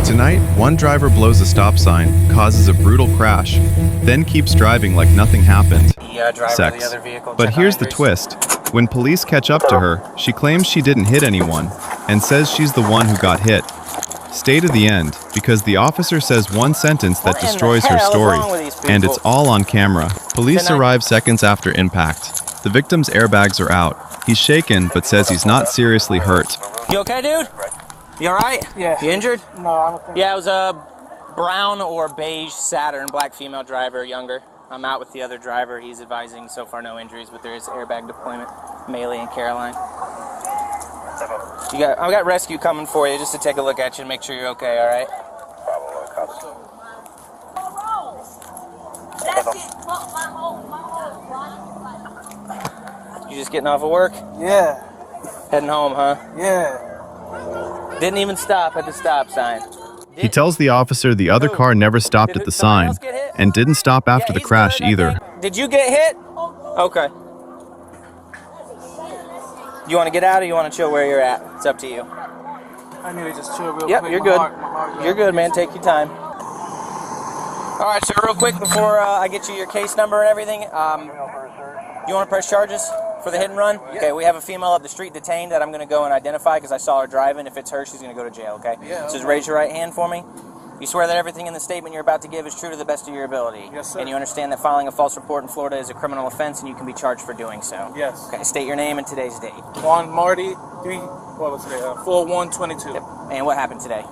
Tonight, one driver blows a stop sign, causes a brutal crash, then keeps driving like nothing happened. Sex. But here's the twist. When police catch up to her, she claims she didn't hit anyone, and says she's the one who got hit. Stay to the end, because the officer says one sentence that destroys her story, and it's all on camera. Police arrive seconds after impact. The victim's airbags are out. He's shaken, but says he's not seriously hurt. You okay, dude? You alright? Yeah. You injured? No, I don't think. Yeah, it was a brown or beige Saturn, black female driver, younger. I'm out with the other driver. He's advising so far no injuries, but there is airbag deployment. Melee and Caroline. I've got rescue coming for you just to take a look at you and make sure you're okay, alright? You just getting off of work? Yeah. Heading home, huh? Yeah. Didn't even stop at the stop sign. He tells the officer the other car never stopped at the sign, and didn't stop after the crash either. Did you get hit? Okay. You want to get out or you want to chill where you're at? It's up to you. I need to just chill real quick. Yep, you're good. My heart You're good, man. Take your time. All right, so real quick before I get you your case number and everything, you want to press charges for the hit and run? Okay, we have a female up the street detained that I'm going to go and identify because I saw her driving. If it's her, she's going to go to jail, okay? Yeah. So just raise your right hand for me. You swear that everything in the statement you're about to give is true to the best of your ability? Yes, sir. And you understand that filing a false report in Florida is a criminal offense and you can be charged for doing so? Yes. Okay, state your name and today's date. Juan Marty, 4/1/22. Yep. And what happened today?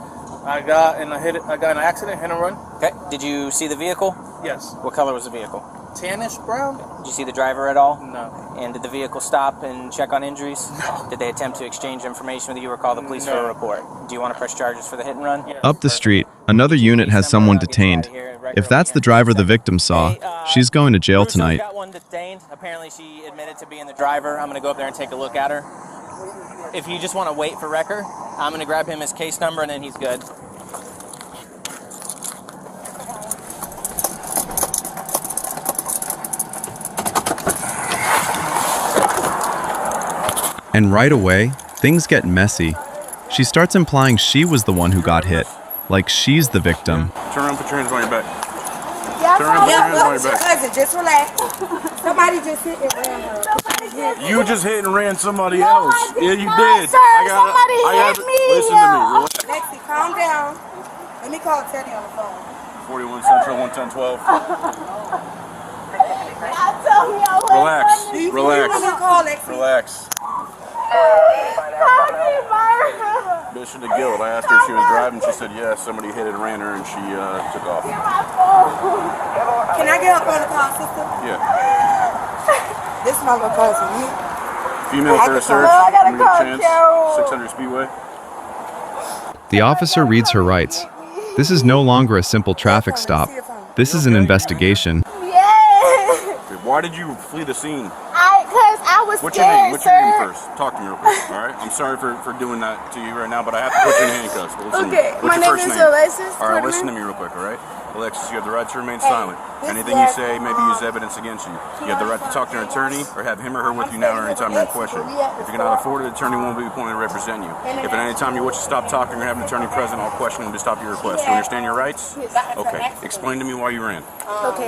I got in an accident, hit and run. Okay. Did you see the vehicle? Yes. What color was the vehicle? Tannish brown? Did you see the driver at all? No. And did the vehicle stop and check on injuries? No. Did they attempt to exchange information with you or call the police for No. a report? Do you want to press charges for the hit and run? Yes. Up the street, another unit has someone detained. If that's the driver the victim saw, she's going to jail tonight. Got one detained. Apparently she admitted to being the driver. I'm going to go up there and take a look at her. If you just want to wait for Wrecker, I'm going to grab him his case number and then he's good. And right away, things get messy. She starts implying she was the one who got hit, like she's the victim. Turn around, put your hands on your back. Turn around, put your hands on your back. Cousin, just relax. Somebody just hit and ran her. You just hit and ran somebody else. Yeah, you did. Sir, somebody hit me. Listen to me. Relax. Lexi, calm down. Let me call Teddy on the phone. 41 Central, 11012. Relax. Relax. Call Lexi. Relax. Mission to guilt. I asked her if she was driving. She said yes. Somebody hit and ran her, and she took off. Can I get up on the call, sister? Yeah. This is my little cousin. Female for a search. Give me a chance. 600 Speedway. The officer reads her rights. This is no longer a simple traffic stop. This is an investigation. Why did you flee the scene? Because I was What's your name? What's your name first? Talk to me real quick, all right? I'm sorry for doing that to you right now, but I have to put you in handcuffs. Listen to me. What's my your name first is name? Alexis. All right, listen to me real quick, all right? Alexis, you have the right to remain silent. Anything you say may be used as evidence against you. You have the right to talk to an attorney or have him or her with you now or anytime you're in question. If you cannot afford it, an attorney won't be appointed to represent you. If at any time you wish to stop talking or have an attorney present, I'll question him to stop your request. You understand your rights? Okay. Explain to me why you ran.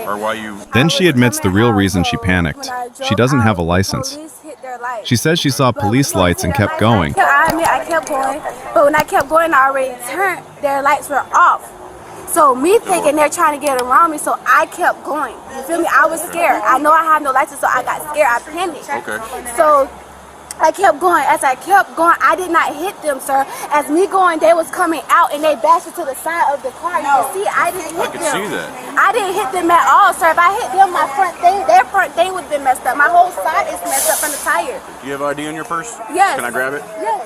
Or why you... Then she admits the real reason she panicked. She doesn't have a license. She says she saw police lights and kept going. I admit I kept going, but when I kept going, I already turned, their lights were off. So me thinking they're trying to get around me, so I kept going. You feel me? I was scared. I know I have no license, so I got scared. I panicked. Okay. So I kept going. As I kept going, I did not hit them, sir. As me going, they was coming out and they bashed into the side of the car. You can see I didn't hit them. I can see that. I didn't hit them at all, sir. If I hit them, my front thing, their front thing would have been messed up. My whole side is messed up from the tire. Do you have ID in your purse? Yes. Can I grab it? Yes.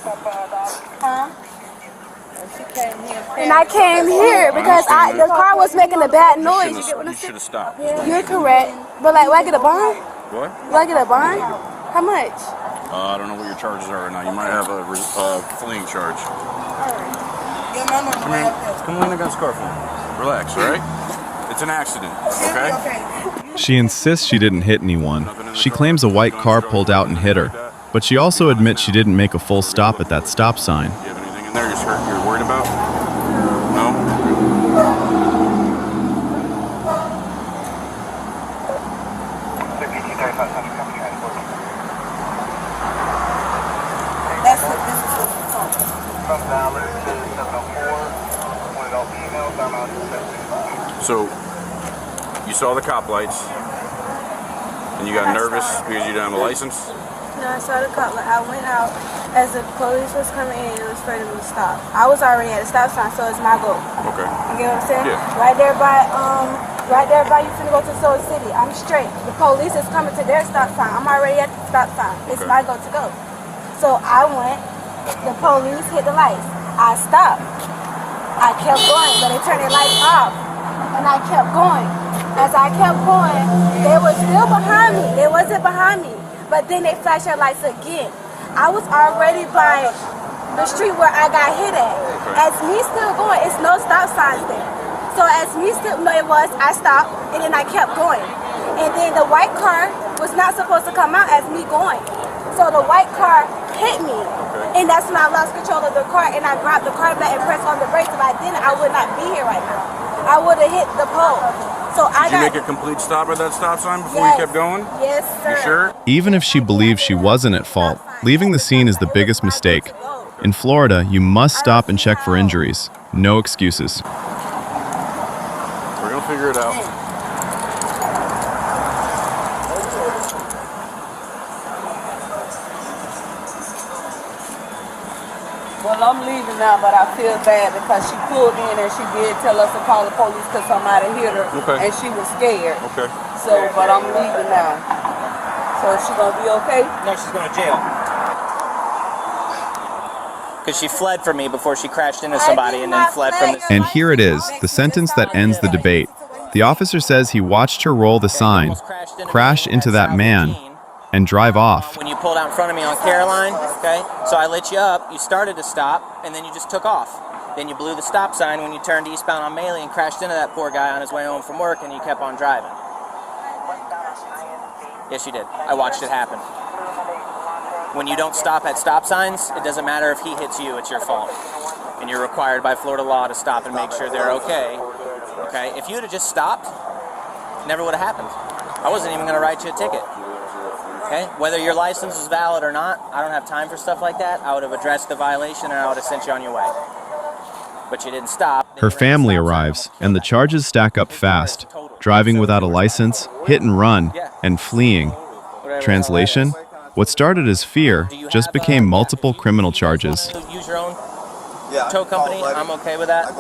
And I came here because the car was making a bad noise. You get what I'm You saying? should have stopped. You're correct. But like, will I get a bond? What? Will I get a bond? How much? I don't know what your charges are right now. You might have a fleeing charge. Come on, I got a scarf on. Relax, all right? It's an accident, okay? She insists she didn't hit anyone. She claims a white car pulled out and hit her. But she also admits she didn't make a full stop at that stop sign. Do you have anything in there you're worried about? No? So, you saw the cop lights, and you got nervous because you didn't have a license? No, I saw the cop. Like, I went out as the police was coming in and was afraid of me to stop. I was already at a stop sign, so it's my goal. Okay. You get what I'm saying? Yeah. Right there by you finna go to Soul City. I'm straight. The police is coming to their stop sign. I'm already at the stop sign. It's my goal to go. So I went. The police hit the lights. I stopped. I kept going, but they turned their lights off, and I kept going. As I kept going, they were still behind me. They wasn't behind me. But then they flashed their lights again. I was already by the street where I got hit at. As me still going, it's no stop signs there. So as me still, no it was, I stopped and then I kept going. And then the white car was not supposed to come out as me going. So the white car hit me. And that's when I lost control of the car and I grabbed the car back and pressed on the brakes. If I didn't, I would not be here right now. I would have hit the pole. So Did you make a complete stop at that stop sign before you kept going? Yes, sir. You sure? Even if she believes she wasn't at fault, leaving the scene is the biggest mistake. In Florida, you must stop and check for injuries. No excuses. We're gonna figure it out. Well, I'm leaving now, but I feel bad because she pulled in and she did tell us to call the police because somebody hit her. Okay. And she was scared. Okay. So, but I'm leaving now. So is she gonna be okay? No, she's going to jail. Because she fled from me before she crashed into somebody and then fled from this. And here it is, the sentence that ends the debate. The officer says he watched her roll the sign, crash into that man, and drive off. When you pulled out in front of me on Caroline, okay, so I lit you up, you started to stop, and then you just took off. Then you blew the stop sign when you turned eastbound on Maley and crashed into that poor guy on his way home from work, and you kept on driving. Yes, you did. I watched it happen. When you don't stop at stop signs, it doesn't matter if he hits you, it's your fault. And you're required by Florida law to stop and make sure they're okay. Okay, if you would have just stopped, it never would have happened. I wasn't even going to write you a ticket. Okay, whether your license is valid or not, I don't have time for stuff like that. I would have addressed the violation and I would have sent you on your way. But you didn't stop. Her family arrives, and the charges stack up fast. Driving without a license, hit and run, and fleeing. Translation? What started as fear just became multiple criminal charges. Use your own tow company, I'm okay with that.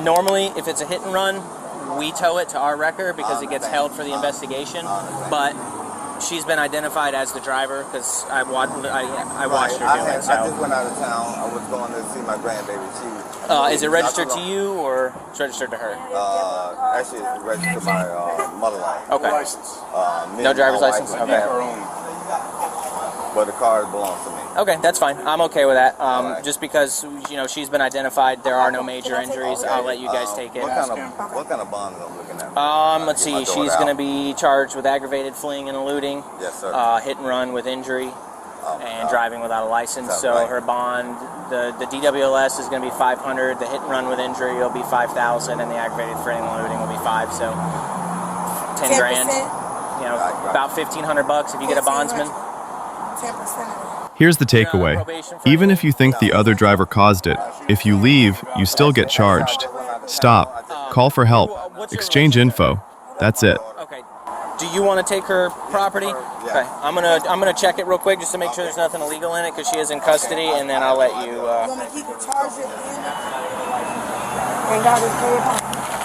Normally, if it's a hit and run, we tow it to our record because it gets held for the investigation. But she's been identified as the driver because I watched her do it. So. I just went out of town. I was going to see my grandbaby. Is it registered to you or it's registered to her? Actually, it's registered to my mother-in-law. Okay. No driver's license? Okay. But the car belongs to me. Okay, that's fine. I'm okay with that. Just because she's been identified, there are no major injuries. I'll let you guys take it. What kind of bond am I looking at? Let's see. She's going to be charged with aggravated fleeing and eluding. Yes, sir. Hit and run with injury. And driving without a license. So her bond, the DWLS is going to be $500. The hit and run with injury will be $5,000, and the aggravated fleeing and eluding will be $5,000. So 10 grand. About $1,500 if you get a bondsman. 10%. Here's the takeaway. Even if you think the other driver caused it, if you leave, you still get charged. Stop, call for help, exchange info. That's it. Okay. Do you want to take her property? Okay. I'm gonna check it real quick just to make sure there's nothing illegal in it because she is in custody, and then I'll let you. You want me to keep it charged and got his paid?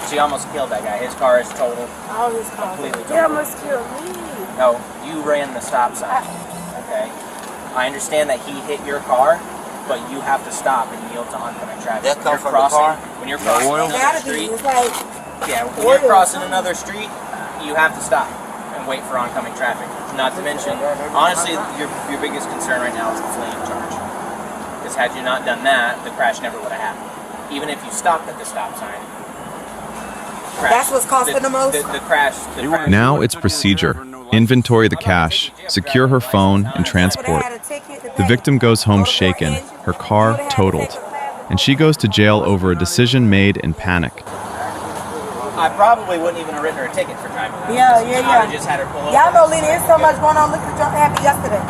She almost killed that guy. His car is totaled. Oh, his car. Completely He totaled. almost killed me. No, you ran the stop sign. Okay. I understand that he hit your car, but you have to stop and yield to oncoming traffic. That come from the car? When you're crossing another street, It's like, when you're crossing another street, you have to stop and wait for oncoming traffic. Not to mention, honestly, your biggest concern right now is the fleeing charge. Because had you not done that, the crash never would have happened. Even if you stopped at the stop sign. That's what's costing the most? The crash. Now it's procedure. Inventory the cash, secure her phone, and transport. The victim goes home shaken, her car totaled, and she goes to jail over a decision made in panic. I probably wouldn't even have written her a ticket for driving. Yeah. I would have just had her pull over. Y'all know, Lena, there's so much going on. Look at the jump that happened yesterday.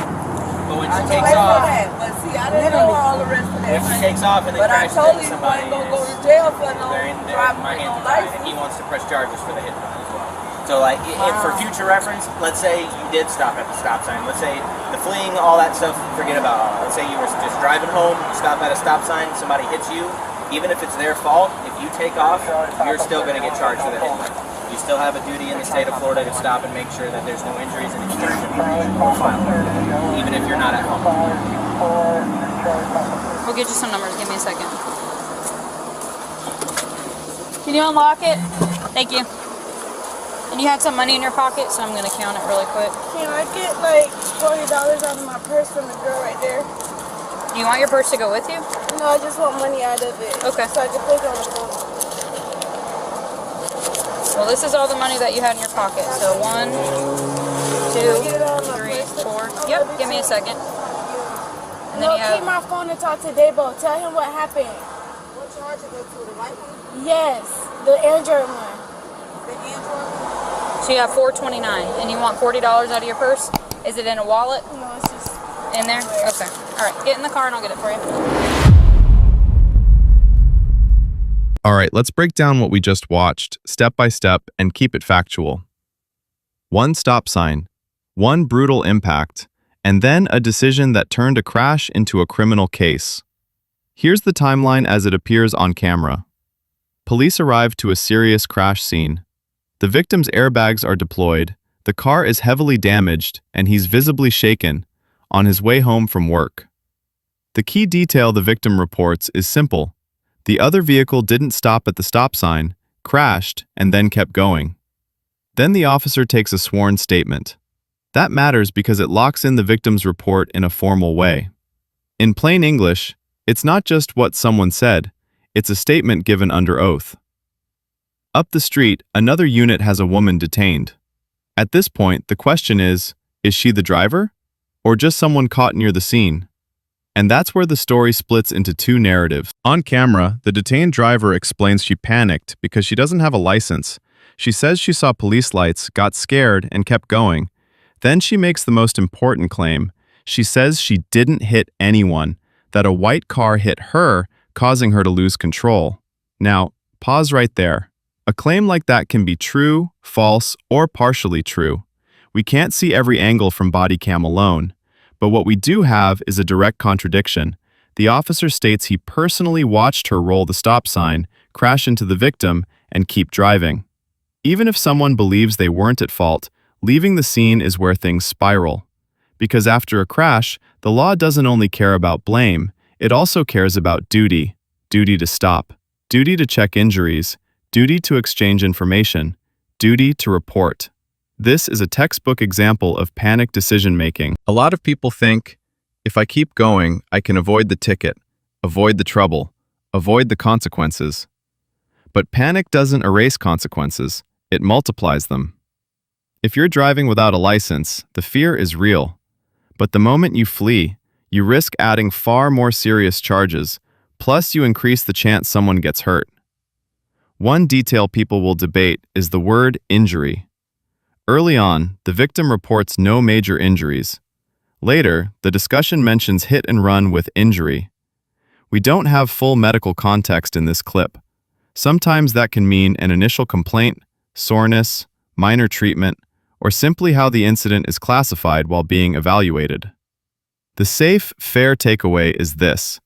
But when she takes off, But see, I didn't know all the rest of that. when she takes off and then But I crashes told into you you somebody, ain't gonna go to jail for no my driving hands no are tied, and license. he wants to press charges for the hit and run as well. So like, if for future reference, let's say you did stop at the stop sign. Let's say the fleeing, all that stuff, forget about all that. Let's say you were just driving home, you stop at a stop sign, somebody hits you. Even if it's their fault, if you take off, you're still going to get charged for the hit and run. You still have a duty in the state of Florida to stop and make sure that there's no injuries and exchange information or file, even if you're not at home. We'll get you some numbers. Give me a second. Can you unlock it? Thank you. And you had some money in your pocket, so I'm going to count it really quick. Can I get like $40 out of my purse from the girl right there? Do you want your purse to go with you? No, I just want money out of it. Okay. So I can put it on the phone. Well, this is all the money that you had in your pocket. So 1, 2, 3, 4. Yep, give me a second. And then No, you have... keep my phone and talk to Dabo. Tell him what happened. What charge is it to the white one? Yes, the Android one. The Android? So you have $4.29, and you want $40 out of your purse? Is it in a wallet? No, it's just In there? Okay. All right, get in the car and I'll get it for you. All right, let's break down what we just watched, step by step, and keep it factual. One stop sign, one brutal impact, and then a decision that turned a crash into a criminal case. Here's the timeline as it appears on camera. Police arrive to a serious crash scene. The victim's airbags are deployed, the car is heavily damaged, and he's visibly shaken, on his way home from work. The key detail the victim reports is simple. The other vehicle didn't stop at the stop sign, crashed, and then kept going. Then the officer takes a sworn statement. That matters because it locks in the victim's report in a formal way. In plain English, it's not just what someone said, it's a statement given under oath. Up the street, another unit has a woman detained. At this point, the question is she the driver? Or just someone caught near the scene? And that's where the story splits into two narratives. On camera, the detained driver explains she panicked because she doesn't have a license. She says she saw police lights, got scared, and kept going. Then she makes the most important claim. She says she didn't hit anyone, that a white car hit her, causing her to lose control. Now, pause right there. A claim like that can be true, false, or partially true. We can't see every angle from Bodycam alone. But what we do have is a direct contradiction. The officer states he personally watched her roll the stop sign, crash into the victim, and keep driving. Even if someone believes they weren't at fault, leaving the scene is where things spiral. Because after a crash, the law doesn't only care about blame, it also cares about duty. Duty to stop, duty to check injuries, duty to exchange information, duty to report. This is a textbook example of panic decision-making. A lot of people think, if I keep going, I can avoid the ticket, avoid the trouble, avoid the consequences. But panic doesn't erase consequences, it multiplies them. If you're driving without a license, the fear is real. But the moment you flee, you risk adding far more serious charges, plus you increase the chance someone gets hurt. One detail people will debate is the word injury. Early on, the victim reports no major injuries. Later, the discussion mentions hit and run with injury. We don't have full medical context in this clip. Sometimes that can mean an initial complaint, soreness, minor treatment, or simply how the incident is classified while being evaluated. The safe, fair takeaway is this.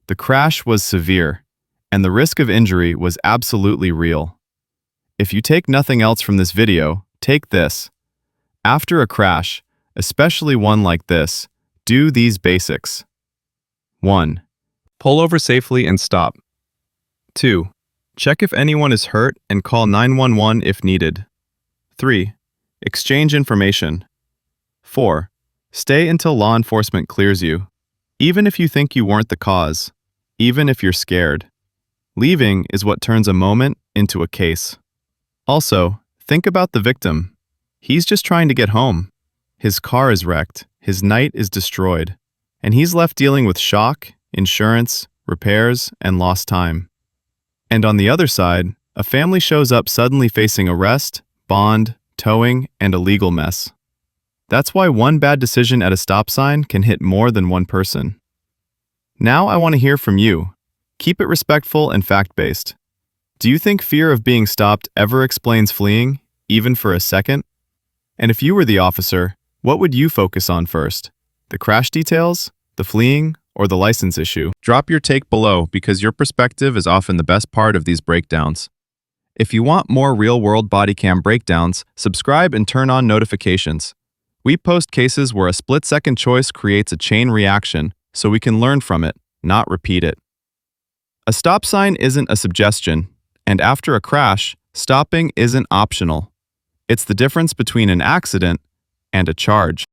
The crash was severe, and the risk of injury was absolutely real. If you take nothing else from this video, take this. After a crash, especially one like this, do these basics. 1. Pull over safely and stop. 2. Check if anyone is hurt and call 911 if needed. 3. Exchange information. 4. Stay until law enforcement clears you, even if you think you weren't the cause, even if you're scared. Leaving is what turns a moment into a case. Also, think about the victim. He's just trying to get home. His car is wrecked, his night is destroyed, and he's left dealing with shock, insurance, repairs, and lost time. And on the other side, a family shows up suddenly facing arrest, bond, towing, and a legal mess. That's why one bad decision at a stop sign can hit more than one person. Now I want to hear from you. Keep it respectful and fact-based. Do you think fear of being stopped ever explains fleeing, even for a second? And if you were the officer, what would you focus on first? The crash details, the fleeing, or the license issue? Drop your take below because your perspective is often the best part of these breakdowns. If you want more real-world body cam breakdowns, subscribe and turn on notifications. We post cases where a split-second choice creates a chain reaction, so we can learn from it, not repeat it. A stop sign isn't a suggestion, and after a crash, stopping isn't optional. It's the difference between an accident and a charge.